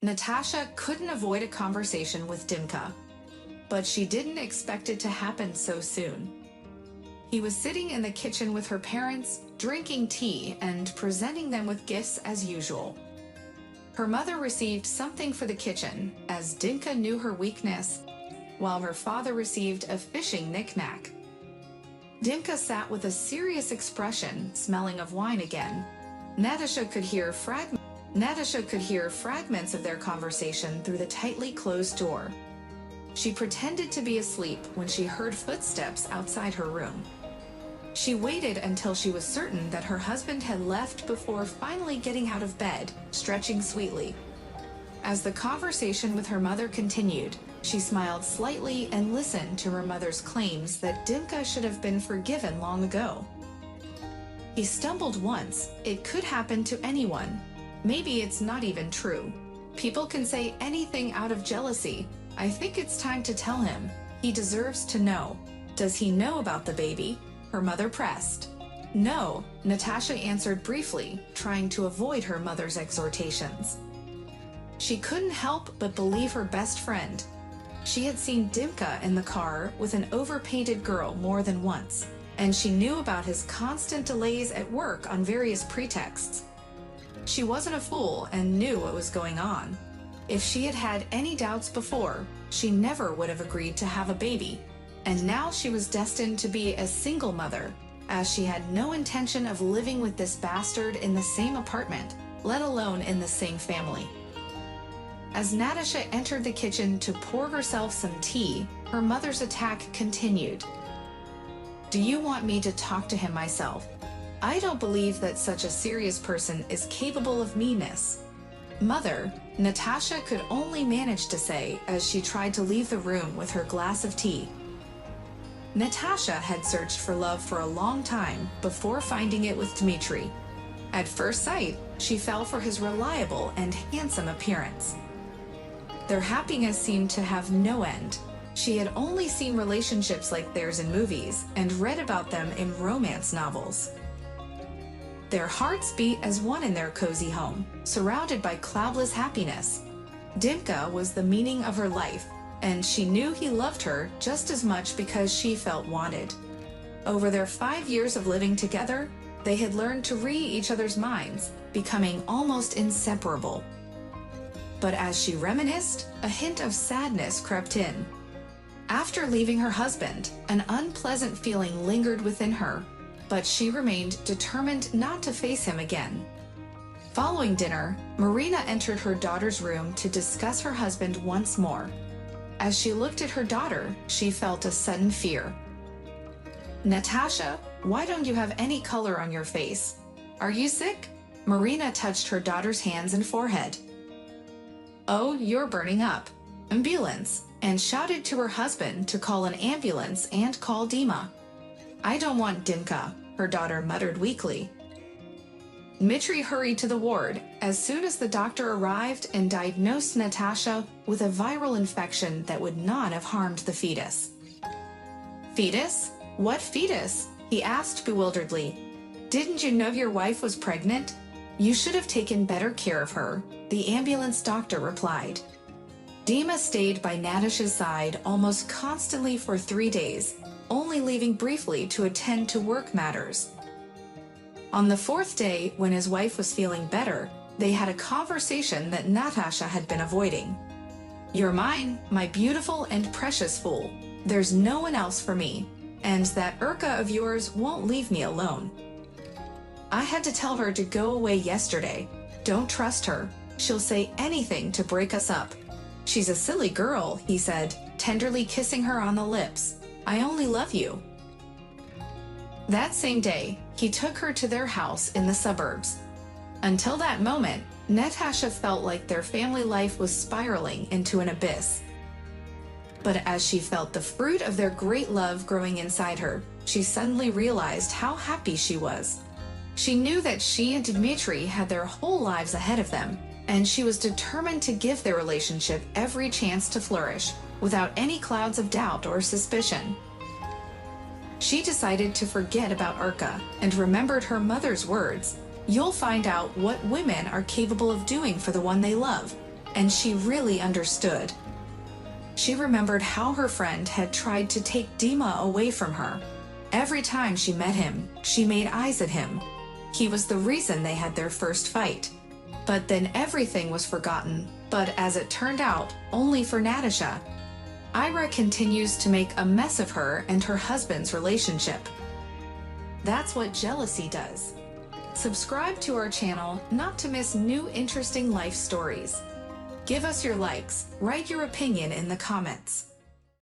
Natasha couldn't avoid a conversation with Dimka, but she didn't expect it to happen so soon. He was sitting in the kitchen with her parents, drinking tea and presenting them with gifts as usual. Her mother received something for the kitchen, as Dimka knew her weakness, while her father received a fishing knick-knack. Dimka sat with a serious expression, smelling of wine again. Natasha could hear fragments of their conversation through the tightly closed door. She pretended to be asleep when she heard footsteps outside her room. She waited until she was certain that her husband had left before finally getting out of bed, stretching sweetly. As the conversation with her mother continued, she smiled slightly and listened to her mother's claims that Dimka should have been forgiven long ago. He stumbled once. It could happen to anyone. Maybe it's not even true. People can say anything out of jealousy. I think it's time to tell him. He deserves to know. Does he know about the baby? Her mother pressed. No, Natasha answered briefly, trying to avoid her mother's exhortations. She couldn't help but believe her best friend. She had seen Dimka in the car with an overpainted girl more than once, and she knew about his constant delays at work on various pretexts. She wasn't a fool and knew what was going on. If she had had any doubts before, she never would have agreed to have a baby, and now she was destined to be a single mother, as she had no intention of living with this bastard in the same apartment, let alone in the same family. As Natasha entered the kitchen to pour herself some tea, her mother's attack continued. Do you want me to talk to him myself? I don't believe that such a serious person is capable of meanness. Mother, Natasha could only manage to say as she tried to leave the room with her glass of tea. Natasha had searched for love for a long time before finding it with Dmitry. At first sight, she fell for his reliable and handsome appearance. Their happiness seemed to have no end. She had only seen relationships like theirs in movies and read about them in romance novels. Their hearts beat as one in their cozy home, surrounded by cloudless happiness. Dimka was the meaning of her life, and she knew he loved her just as much because she felt wanted. Over their 5 years of living together, they had learned to read each other's minds, becoming almost inseparable. But as she reminisced, a hint of sadness crept in. After leaving her husband, an unpleasant feeling lingered within her, but she remained determined not to face him again. Following dinner, Marina entered her daughter's room to discuss her husband once more. As she looked at her daughter, she felt a sudden fear. Natasha, why don't you have any color on your face? Are you sick? Marina touched her daughter's hands and forehead. Oh, you're burning up. Ambulance, and shouted to her husband to call an ambulance and call Dima. I don't want Dimka, her daughter muttered weakly. Dmitry hurried to the ward as soon as the doctor arrived and diagnosed Natasha with a viral infection that would not have harmed the fetus. Fetus? What fetus? He asked bewilderedly. Didn't you know your wife was pregnant? You should have taken better care of her, the ambulance doctor replied. Dima stayed by Natasha's side almost constantly for 3 days, only leaving briefly to attend to work matters. On the 4th day, when his wife was feeling better, they had a conversation that Natasha had been avoiding. You're mine, my beautiful and precious fool. There's no one else for me, and that Urka of yours won't leave me alone. I had to tell her to go away yesterday. Don't trust her. She'll say anything to break us up. She's a silly girl, he said, tenderly kissing her on the lips. I only love you. That same day, he took her to their house in the suburbs. Until that moment, Natasha felt like their family life was spiraling into an abyss. But as she felt the fruit of their great love growing inside her, she suddenly realized how happy she was. She knew that she and Dmitry had their whole lives ahead of them, and she was determined to give their relationship every chance to flourish, without any clouds of doubt or suspicion. She decided to forget about Urka and remembered her mother's words, "You'll find out what women are capable of doing for the one they love." and she really understood. She remembered how her friend had tried to take Dima away from her. Every time she met him, she made eyes at him. He was the reason they had their first fight. But then everything was forgotten, but as it turned out, only for Natasha. Ira continues to make a mess of her and her husband's relationship. That's what jealousy does. Subscribe to our channel not to miss new interesting life stories. Give us your likes, write your opinion in the comments.